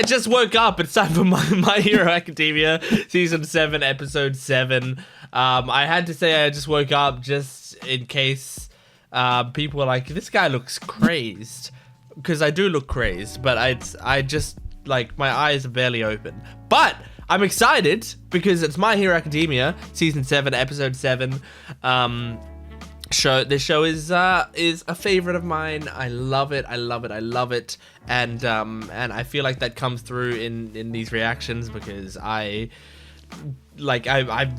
just woke up. It's time for My Hero Academia Season 7, Episode 7. I had to say I just woke up just in case people were like, this guy looks crazed. Because I do look crazed, but I just, like, my eyes are barely open. But I'm excited because it's My Hero Academia Season 7, Episode 7. This show is a favorite of mine. I love it. I love it. I love it. And I feel like that comes through in these reactions because I'm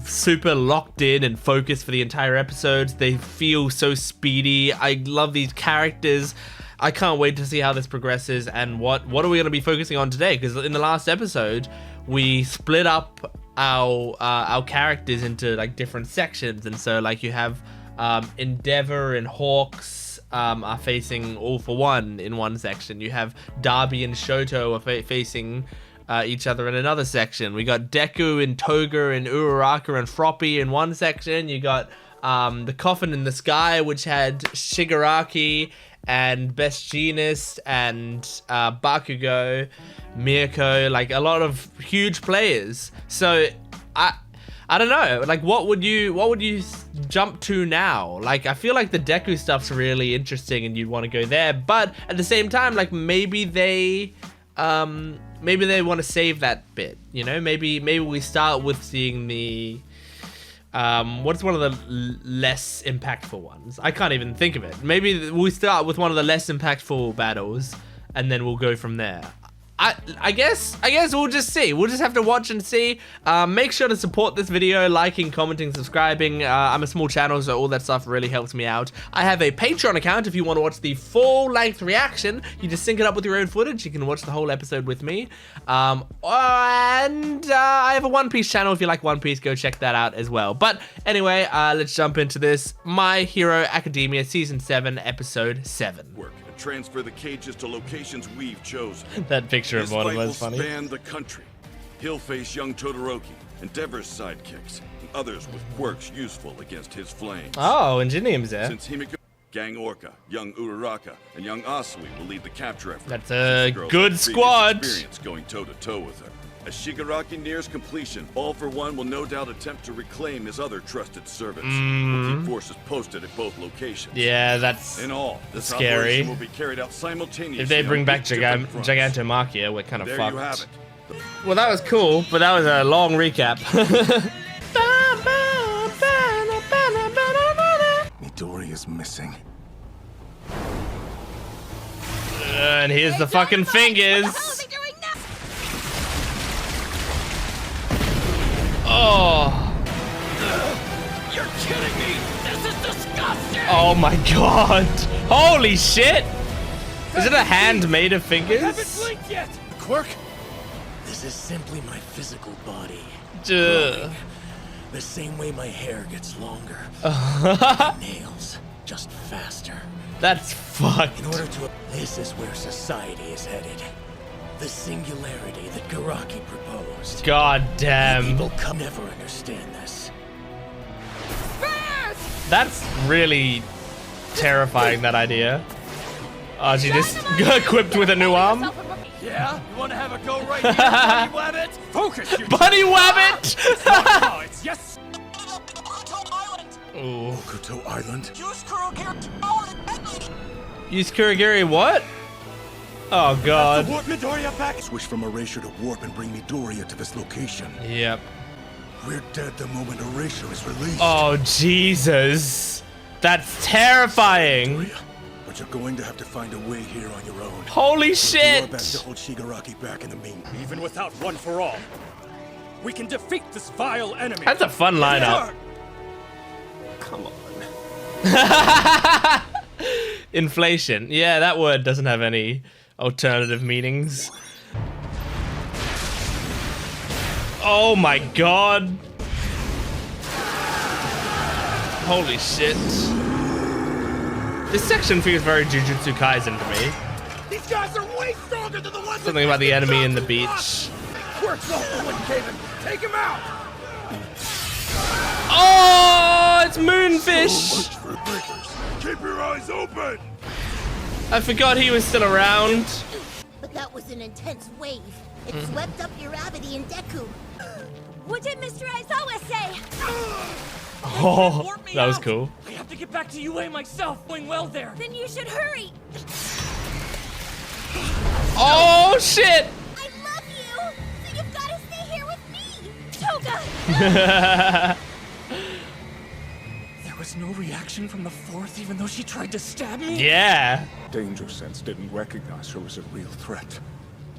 super locked in and focused for the entire episodes. They feel so speedy. I love these characters. I can't wait to see how this progresses and what are we going to be focusing on today? Because in the last episode, we split up our characters into like different sections, and so like you have Endeavor and Hawks are facing All for One in one section. You have Darby and Shoto are facing each other in another section. We got Deku and Toga and Uraraka and Froppy in one section. You got the Coffin in the Sky, which had Shigaraki and Best Jeanist and Bakugo, Mirko, like a lot of huge players. So I don't know, like what would you jump to now? Like I feel like the Deku stuff's really interesting and you'd want to go there, but at the same time, like maybe they want to save that bit, you know? Maybe we start with seeing the what's one of the less impactful ones? I can't even think of it. Maybe we start with one of the less impactful battles and then we'll go from there. I guess we'll just see. We'll just have to watch and see. Make sure to support this video, liking, commenting, subscribing. I'm a small channel, so all that stuff really helps me out. I have a Patreon account if you want to watch the full-length reaction. You just sync it up with your own footage. You can watch the whole episode with me. And I have a One Piece channel. If you like One Piece, go check that out as well. But anyway, let's jump into this. My Hero Academia Season 7, Episode 7. Transfer the cages to locations we've chosen. That picture of one was funny. This fight will span the country. He'll face young Todoroki, Endeavor's sidekicks, and others with quirks useful against his flames. Oh, and Jinim's there. Since Himiko, Gang Orca, young Uraraka, and young Asui will lead the capture effort. That's a good squad. Experience going toe-to-toe with her. As Shigaraki nears completion, All for One will no doubt attempt to reclaim his other trusted servants. We'll keep forces posted at both locations. Yeah, that's in all, this scary. Operation will be carried out simultaneously. If they bring back Gigantomachia, we're kind of there fucked. You have it. Well, that was cool, but that was a long recap. Midori is missing. And here's the fucking fingers. Oh. You're kidding me! This is disgusting! Oh my god! Holy shit! Is it a hand made of fingers? I haven't blinked yet! Quirk? This is simply my physical body. Duh. The same way my hair gets longer. My nails just faster. That's fucked. In order to... This is where society is headed. The singularity that Garaki proposed. God damn. People can never understand this. That's really terrifying, that idea. Oh, she just got equipped with a new arm? Yeah? You want to have a go right here, Bunny Wabbit? Focus, you Bunny Wabbit! Oh, it's yes! Ooh. Bokuto Island? Use kurogiri. Use kurogiri what? Oh god. Warp Midoriya back! Switch from Erasure to Warp and bring Midoriya to this location. Yep. We're dead the moment Erasure is released. Oh Jesus. That's terrifying. Midoriya, but you're going to have to find a way here on your own. Holy shit. Do our best to hold Shigaraki back in the meantime. Even without One for All, we can defeat this vile enemy. That's a fun lineup. Come on. Inflation. Yeah, that word doesn't have any alternative meanings. Oh my god. Holy shit. This section feels very Jujutsu Kaisen to me. These guys are way stronger than the ones. Something about the enemy in the beach. Quirk's also one Kaven. Take him out. Oh, it's Moonfish. So much for breakers. Keep your eyes open. I forgot he was still around. but that was an intense wave. It swept up Uraraka and Deku. What did Mr. Aizawa say? Oh, that was cool. I have to get back to UA myself. Going well there. Then you should hurry. Oh shit! I love you, so you've got to stay here with me, Toga. There was no reaction from the fourth, even though she tried to stab me. Yeah. Danger Sense didn't recognize her as a real threat.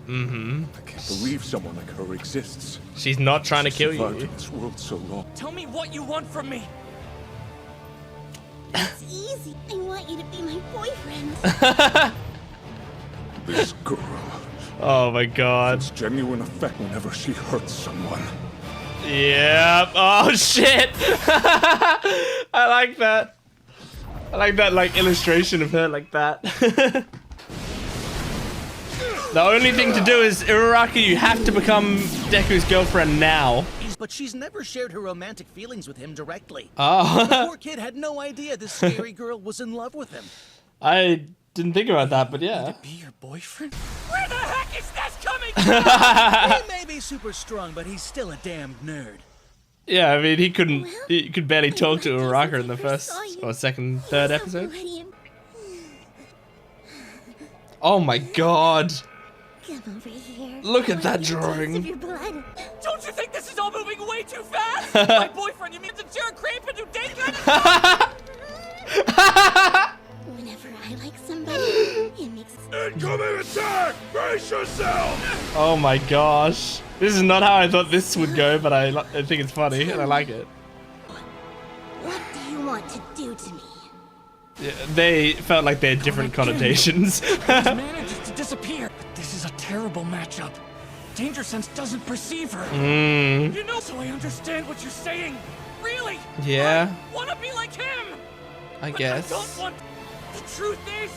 Mm-hmm. I can't believe someone like her exists. She's not trying to kill Survived you. in this world so long. Tell me what you want from me. It's easy. I want you to be my boyfriend. This girl Oh my god. has genuine effect whenever she hurts someone. Yep. Oh shit. I like that. I like that illustration of her like that. The only thing to do is, Uraraka, you have to become Deku's girlfriend now. But she's never shared her romantic feelings with him directly. Oh. The poor kid had no idea this scary girl was in love with him. I didn't think about that, but yeah. Be your boyfriend? Where the heck is this coming He may be super strong, but he's still a damned nerd. Yeah, I mean, he could barely talk to Uraraka in the first, or second, third episode. Oh my god. Come over here. Look at that drawing. Of your blood. Don't you think this is all moving way too fast? My boyfriend, you mean the Jared Crape and Udenka? Whenever I like somebody, it makes Incoming attack! Brace yourself! Oh my gosh. This is not how I thought this would go, but I think it's funny and I like it. What do you want to do to me? Yeah, they felt like they had different connotations. He manages to disappear. But this is a terrible matchup. Danger Sense doesn't perceive her. You know, so I understand what you're saying. Really? Yeah. I want to be like him. I But guess. I don't want. The truth is,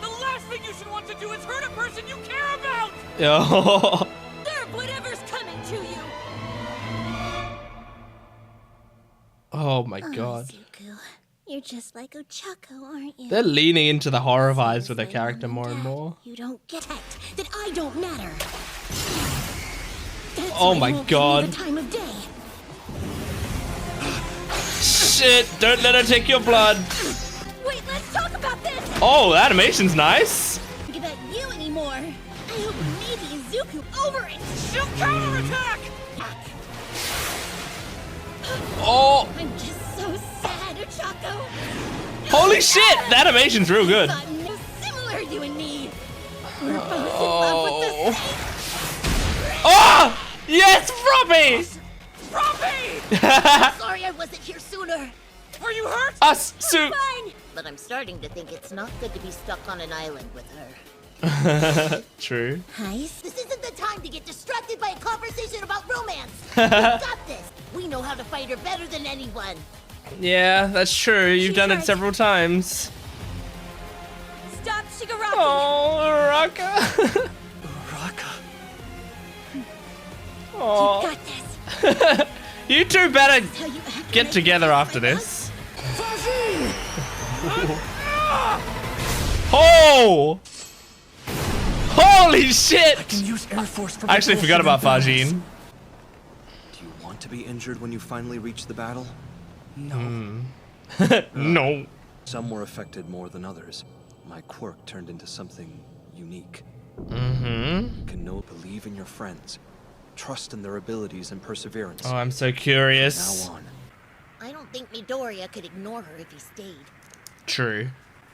the last thing you should want to do is hurt a person you care about. Oh. Serve whatever's coming to you. Oh my god. Zuko, you're just like Ochako, aren't you? They're leaning into the horror vibes Seems with their like character Mom more and Dad, more. You don't get it. That I don't matter. That's Oh why my you won't give me God. the time of day. Shit, don't let her take your blood. Wait, let's talk about this. Oh, the animation's nice. Think about you anymore. I hope maybe Zuko over it. She'll counterattack. Oh, I'm just so sad, Ochako. holy shit, the animation's real good. Thought no similar, you and me. We're both in love with the same. Oh, yes, Froppy. Robbie! Sorry I wasn't here sooner. Are you hurt? Us, Su. Fine. But I'm starting to think it's not good to be stuck on an island with her. True. Heist? This isn't the time to get distracted by a conversation about romance. We got this. We know how to fight her better than anyone. Yeah, that's true. You've done it several times. Stop shigaraki. Oh, Uraraka. Uraraka. Oh. Got this. You two better How you act get when I together kiss after my this. Oh! Holy shit! I can use Air Force for I actually forgot about Fajin. Do you want to be injured when you finally reach the battle? No. No. Some were affected more than others. My quirk turned into something unique. Mm-hmm. You can believe in your friends, trust in their abilities and perseverance. Oh, I'm so curious. Now on. I don't think Midoriya could ignore her if he stayed. True.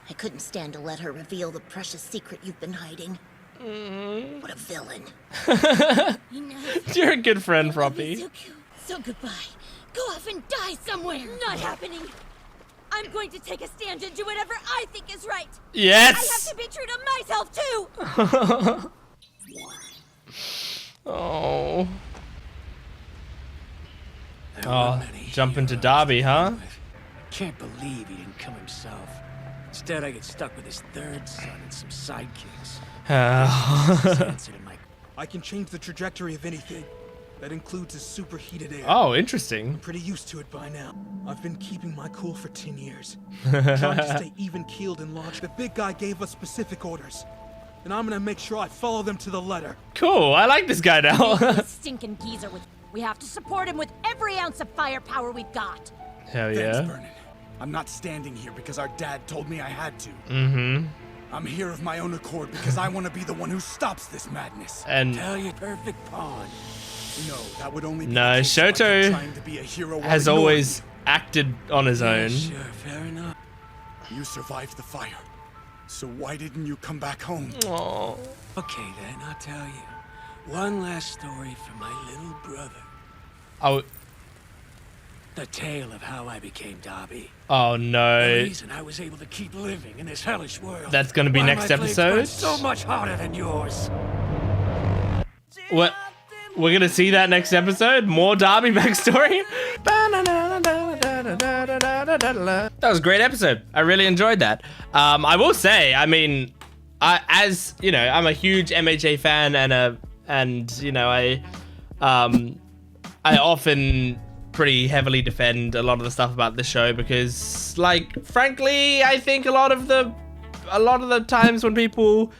I couldn't stand to let her reveal the precious secret you've been hiding. What a villain. You're a good friend, I love you, Froppy. Zuko. So goodbye. Go off and die somewhere. Not happening. I'm going to take a stand and do whatever I think is right. I have Yes! to be true to myself, too. Oh. There were Oh, many jump into heroes Derby, to huh? begin with. Can't believe he didn't come himself. Instead, I get stuck with his third son and some sidekicks. Answer to my I can change the trajectory of anything. That includes a superheated air. Oh, interesting. Pretty used to it by now. I've been keeping my cool for 10 years. Trying to stay even keeled and logical. The big guy gave us specific orders. and I'm gonna make sure I follow them to the letter. Cool, I like this guy now. This stinking geezer with. We have to support him with every ounce of firepower we've got. Hell Thanks, yeah. Vernon. I'm not standing here because our dad told me I had to. Mm-hmm. I'm here of my own accord because I want to be the one who stops this madness. And Tell you perfect pawn. No, that would only be no, the case if I kept Shoto trying to be a hero while has ignoring always you. acted on his own. Sure, fair enough. You survived the fire. So why didn't you come back home? Aww. Okay then, I'll tell you. One last story from my little brother. Oh, The tale of how I became Dobby. oh The no. reason I was able to keep living in this hellish world. That's gonna be Why next my blades burn episode? so much harder than yours. What? We're gonna see that next episode? More Darby backstory? That was a great episode. I really enjoyed that. I will say, I mean, as you know, I'm a huge MHA fan, and you know, I often pretty heavily defend a lot of the stuff about the show because, like, frankly, I think a lot of the times when people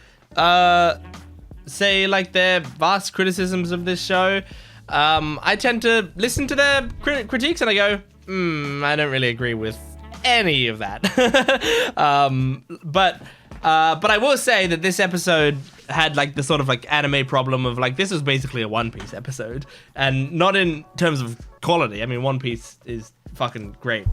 say like their vast criticisms of this show, I tend to listen to their critiques and I go, I don't really agree with any of that. But I will say that this episode had like the sort of like anime problem of like, this was basically a One Piece episode, and not in terms of quality. I mean, One Piece is fucking great.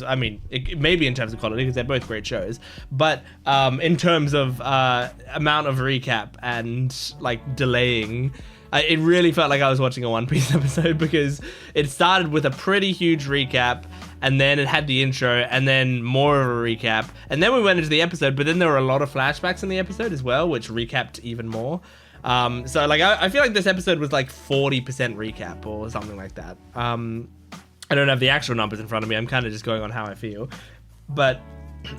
I mean, it may be in terms of quality because they're both great shows, but in terms of amount of recap and like delaying, it really felt like I was watching a One Piece episode because it started with a pretty huge recap, and then it had the intro, and then more of a recap, and then we went into the episode, but then there were a lot of flashbacks in the episode as well, which recapped even more. So like I feel like this episode was like 40% recap or something like that. I don't have the actual numbers in front of me. I'm kind of just going on how I feel, but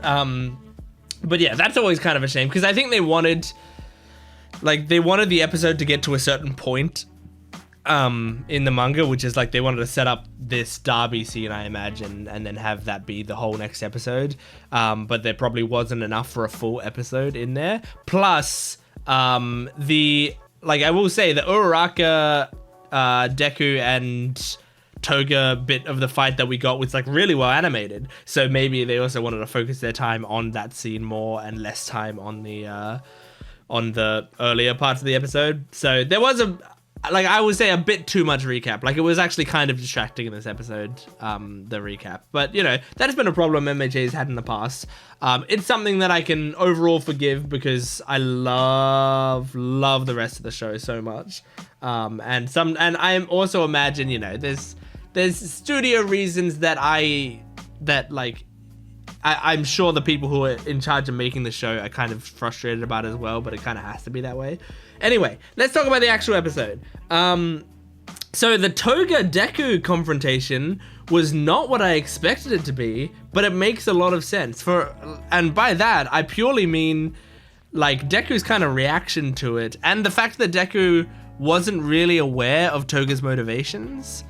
yeah, that's always kind of a shame because I think they wanted the episode to get to a certain point in the manga, which is like they wanted to set up this Derby scene, I imagine, and then have that be the whole next episode. But there probably wasn't enough for a full episode in there. Plus, I will say the Uraraka, Deku and Toga bit of the fight that we got was like really well animated. So maybe they also wanted to focus their time on that scene more and less time on the earlier parts of the episode. So there was I would say a bit too much recap. Like it was actually kind of distracting in this episode, the recap. But you know, that has been a problem MHA's had in the past. It's something that I can overall forgive because I love the rest of the show so much. And I am also imagine, you know, there's studio reasons that I'm sure the people who are in charge of making the show are kind of frustrated about as well, but it kind of has to be that way. Anyway, let's talk about the actual episode. So the Toga Deku confrontation was not what I expected it to be, but it makes a lot of sense. And by that, I purely mean like Deku's kind of reaction to it, and the fact that Deku wasn't really aware of Toga's motivations.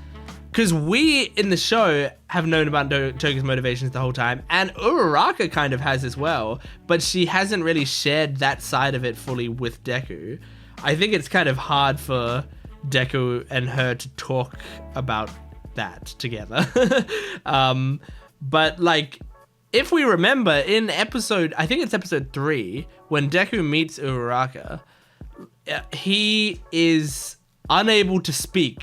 Because we, in the show, have known about Toga's motivations the whole time, and Uraraka kind of has as well, but she hasn't really shared that side of it fully with Deku. I think it's kind of hard for Deku and her to talk about that together. But, like, if we remember, in I think it's episode 3, when Deku meets Uraraka, he is unable to speak.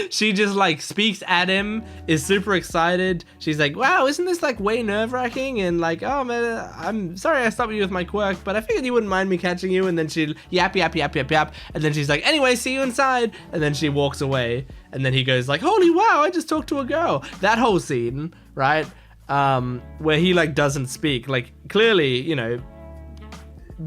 She just like speaks at him, is super excited. She's like, wow, isn't this like way nerve-wracking? And like, oh man, I'm sorry I stopped you with my quirk, but I figured you wouldn't mind me catching you. And then she yap. And then she's like, anyway, see you inside. And then she walks away. And then he goes like, holy wow, I just talked to a girl. That whole scene, right? Where he like doesn't speak. Like clearly, you know,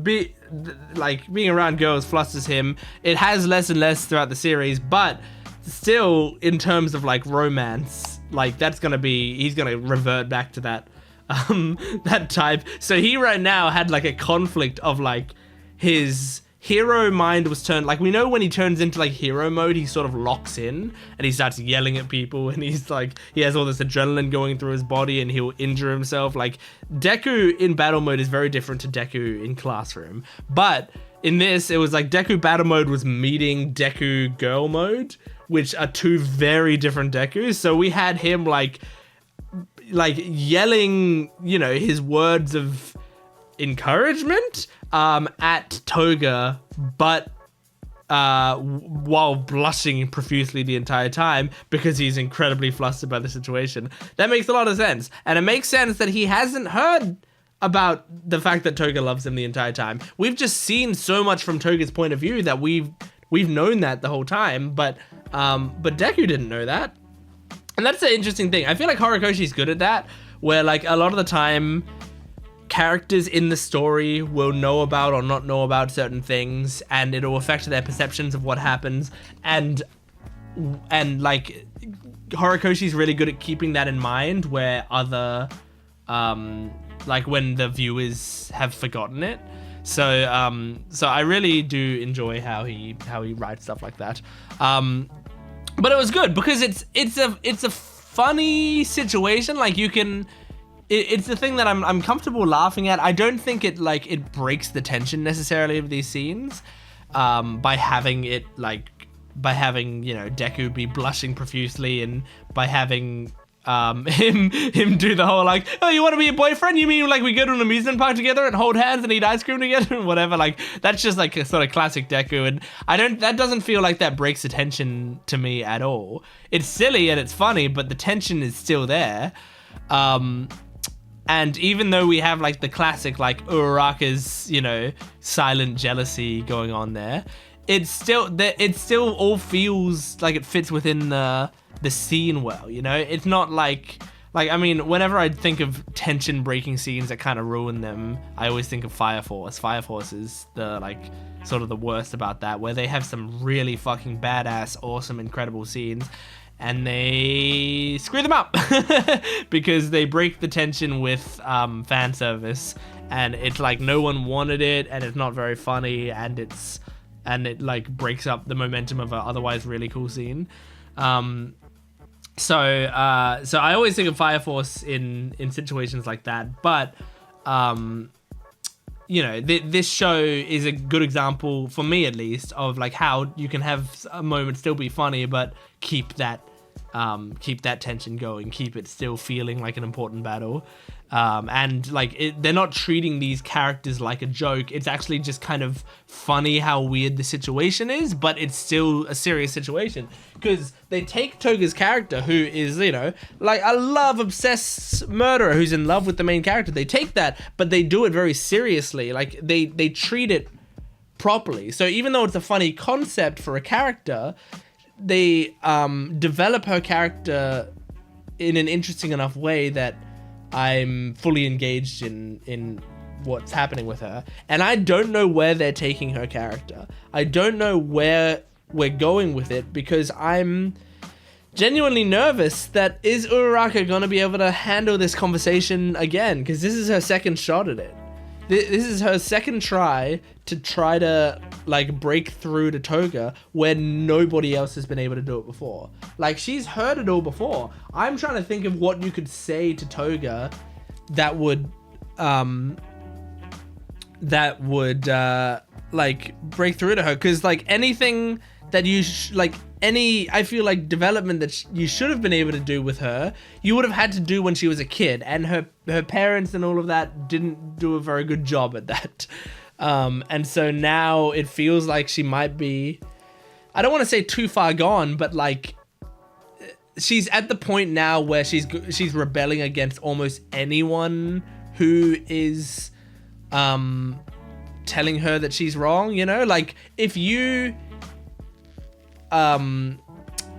being around girls flusters him. It has less and less throughout the series, but still in terms of like romance, like he's gonna revert back to that that type. So he right now had like a conflict of like his hero mind was turned, like we know when he turns into like hero mode, he sort of locks in and he starts yelling at people and he's like, he has all this adrenaline going through his body and he'll injure himself. Like Deku in battle mode is very different to Deku in classroom, but in this, it was like Deku battle mode was meeting Deku girl mode, which are two very different Dekus. So we had him like yelling, you know, his words of encouragement at Toga, but while blushing profusely the entire time because he's incredibly flustered by the situation. That makes a lot of sense. And it makes sense that he hasn't heard about the fact that Toga loves him the entire time. We've just seen so much from Toga's point of view that we've known that the whole time, but Deku didn't know that. And that's the interesting thing. I feel like Horikoshi's good at that, where like a lot of the time characters in the story will know about or not know about certain things, and it'll affect their perceptions of what happens. And like Horikoshi's really good at keeping that in mind, where other like when the viewers have forgotten it. So I really do enjoy how he writes stuff like that. But it was good because it's a funny situation. Like you can. It's the thing that I'm comfortable laughing at. I don't think it breaks the tension necessarily of these scenes by having you know, Deku be blushing profusely, and by having him do the whole like, oh, you want to be a boyfriend? You mean like we go to an amusement park together and hold hands and eat ice cream together and whatever? Like that's just like a sort of classic Deku, and that doesn't feel like that breaks the tension to me at all. It's silly and it's funny, but the tension is still there. And even though we have like the classic like Uraraka's, you know, silent jealousy going on there, it still all feels like it fits within the scene well, you know? It's not like I mean, whenever I think of tension breaking scenes that kind of ruin them, I always think of Fire Force. Fire Force is the like sort of the worst about that, where they have some really fucking badass, awesome, incredible scenes, and they screw them up because they break the tension with fan service, and it's like no one wanted it, and it's not very funny, and it like breaks up the momentum of an otherwise really cool scene. So I always think of Fire Force in situations like that, but you know, this show is a good example, for me at least, of like how you can have a moment still be funny, but keep that tension going, keep it still feeling like an important battle. And like they're not treating these characters like a joke. It's actually just kind of funny how weird the situation is, but it's still a serious situation, because they take Toga's character, who is, you know, like a love obsessed murderer who's in love with the main character. They take that, but they do it very seriously. Like they treat it properly. So even though it's a funny concept for a character, they develop her character in an interesting enough way that I'm fully engaged in what's happening with her. And I don't know where they're taking her character. I don't know where we're going with it, because I'm genuinely nervous that is Uraraka gonna be able to handle this conversation again, because this is her second shot at it. This is her second try to like break through to Toga where nobody else has been able to do it before. Like, she's heard it all before. I'm trying to think of what you could say to Toga that would like break through to her, because like anything that you I feel like development that you should have been able to do with her, you would have had to do when she was a kid, and her parents and all of that didn't do a very good job at that. And so now it feels like she might be, I don't want to say too far gone, but like she's at the point now where she's rebelling against almost anyone who is telling her that she's wrong, you know? Like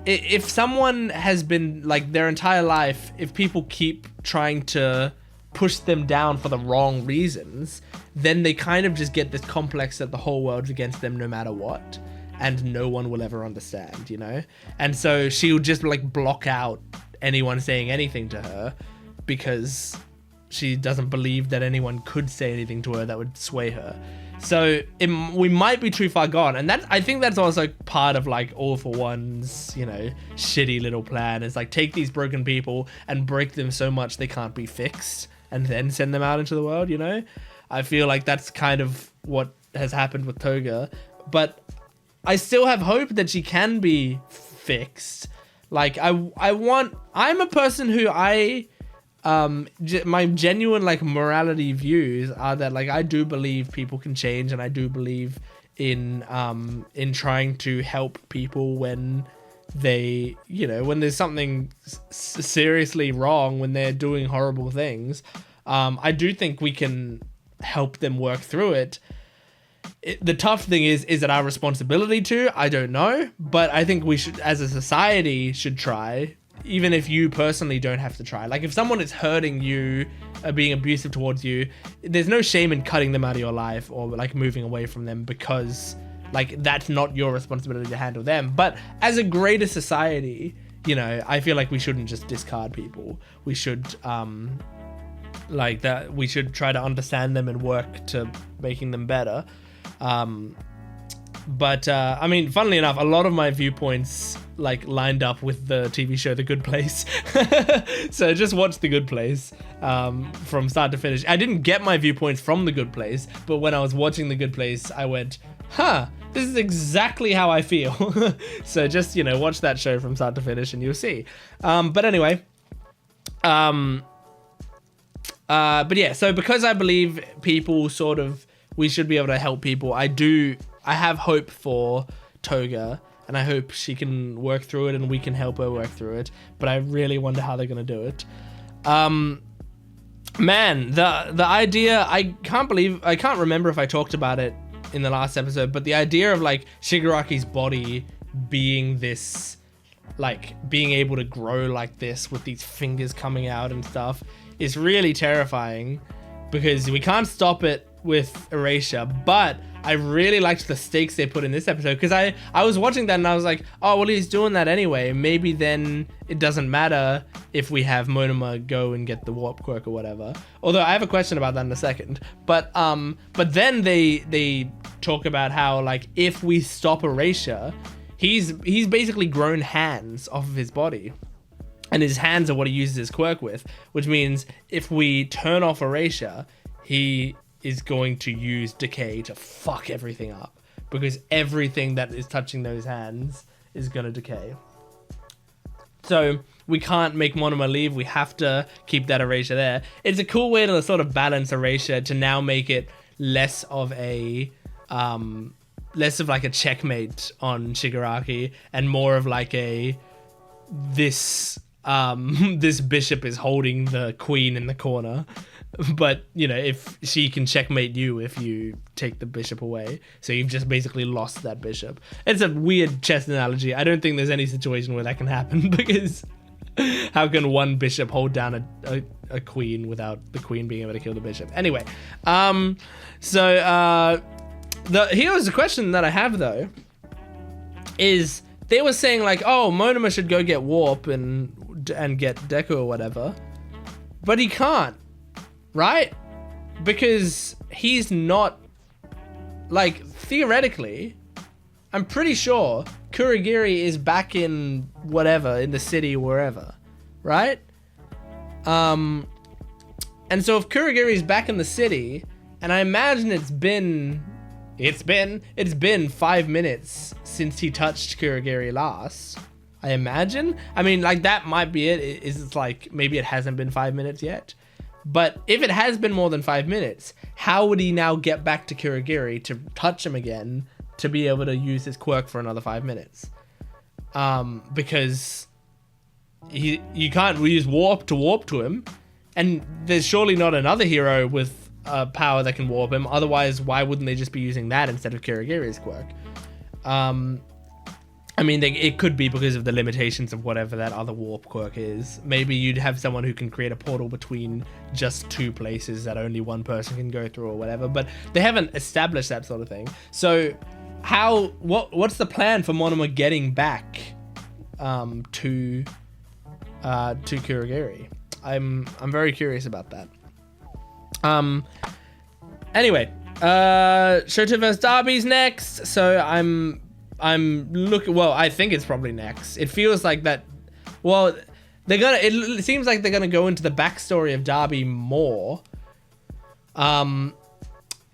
if someone has been like their entire life, if people keep trying to push them down for the wrong reasons, then they kind of just get this complex that the whole world's against them no matter what, and no one will ever understand, you know? And so she'll just like block out anyone saying anything to her because she doesn't believe that anyone could say anything to her that would sway her. So we might be too far gone, and I think that's also part of like All for One's, you know, shitty little plan, is like take these broken people and break them so much they can't be fixed, and then send them out into the world, you know? I feel like that's kind of what has happened with Toga, but I still have hope that she can be fixed. Like I'm a person who my genuine like morality views are that like I do believe people can change, and I do believe in trying to help people when they, you know, when there's something seriously wrong, when they're doing horrible things. I do think we can help them work through it. The tough thing is it our responsibility to? I don't know, but I think we should, as a society, should try, even if you personally don't have to try. Like if someone is hurting you, being abusive towards you, there's no shame in cutting them out of your life or like moving away from them, because like that's not your responsibility to handle them. But as a greater society, you know, I feel like we shouldn't just discard people. We should like that. We should try to understand them and work to making them better. But I mean, funnily enough, a lot of my viewpoints like lined up with the TV show The Good Place. So just watch The Good Place from start to finish. I didn't get my viewpoints from The Good Place, but when I was watching The Good Place, I went, huh, this is exactly how I feel. So just, you know, watch that show from start to finish and you'll see. But anyway, but yeah, so because I believe people sort of, we should be able to help people, I have hope for Toga, and I hope she can work through it and we can help her work through it, but I really wonder how they're going to do it. Man, the idea, I can't remember if I talked about it in the last episode, but the idea of like Shigaraki's body being this, like being able to grow like this with these fingers coming out and stuff is really terrifying, because we can't stop it with erasure. But I really liked the stakes they put in this episode, because I was watching that and I was like, oh well, he's doing that anyway, maybe then it doesn't matter if we have Monoma go and get the warp quirk or whatever. Although I have a question about that in a second. But then they talk about how like if we stop erasure, he's basically grown hands off of his body, and his hands are what he uses his quirk with, which means if we turn off erasure, he is going to use decay to fuck everything up, because everything that is touching those hands is going to decay. So we can't make Monoma leave. We have to keep that erasure there. It's a cool way to sort of balance erasure to now make it less of like a checkmate on Shigaraki, and more of like this bishop is holding the queen in the corner. But, you know, if she can checkmate you if you take the bishop away. So you've just basically lost that bishop. It's a weird chess analogy. I don't think there's any situation where that can happen, because how can one bishop hold down a queen without the queen being able to kill the bishop? Anyway, here's the question that I have, though, is they were saying like, oh, Monoma should go get Warp and get Deku or whatever. But he can't. Right? Because he's not, like, theoretically, I'm pretty sure Kurogiri is back in whatever, in the city, wherever, right? And so if Kurogiri is back in the city, and I imagine it's been 5 minutes since he touched Kurogiri last, I imagine. I mean, like, that might be it. It's like, maybe it hasn't been 5 minutes yet. But if it has been more than 5 minutes, how would he now get back to Kurogiri to touch him again to be able to use his quirk for another 5 minutes? Because you can't use warp to him, and there's surely not another hero with power that can warp him. Otherwise, why wouldn't they just be using that instead of Kurogiri's quirk? I mean, it could be because of the limitations of whatever that other warp quirk is. Maybe you'd have someone who can create a portal between just two places that only one person can go through or whatever, but they haven't established that sort of thing. So what's the plan for Monoma getting back to Kurogiri? I'm very curious about that. Anyway, Shoto vs Darby's next, so I'm looking. Well, I think it's probably next. It feels like that. Well, it seems like they're gonna go into the backstory of Darby more. I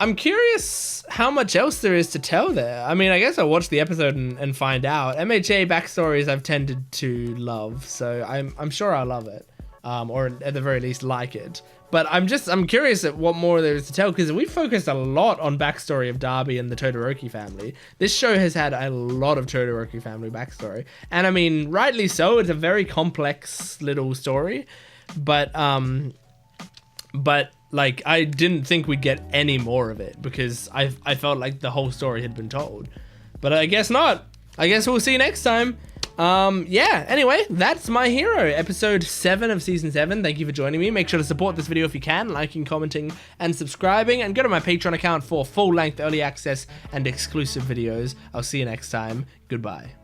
I'm curious how much else there is to tell there. I mean, I guess I'll watch the episode and find out. MHA backstories I've tended to love, so I'm sure I'll love it, or at the very least like it. But I'm curious at what more there is to tell, because we focused a lot on backstory of Darby and the Todoroki family. This show has had a lot of Todoroki family backstory, and I mean, rightly so. It's a very complex little story, but like, I didn't think we'd get any more of it, because I felt like the whole story had been told. But I guess not. I guess we'll see you next time. Yeah, anyway, that's My Hero, episode 7 of season 7. Thank you for joining me. Make sure to support this video if you can, liking, commenting, and subscribing, and go to my Patreon account for full-length early access and exclusive videos. I'll see you next time. Goodbye.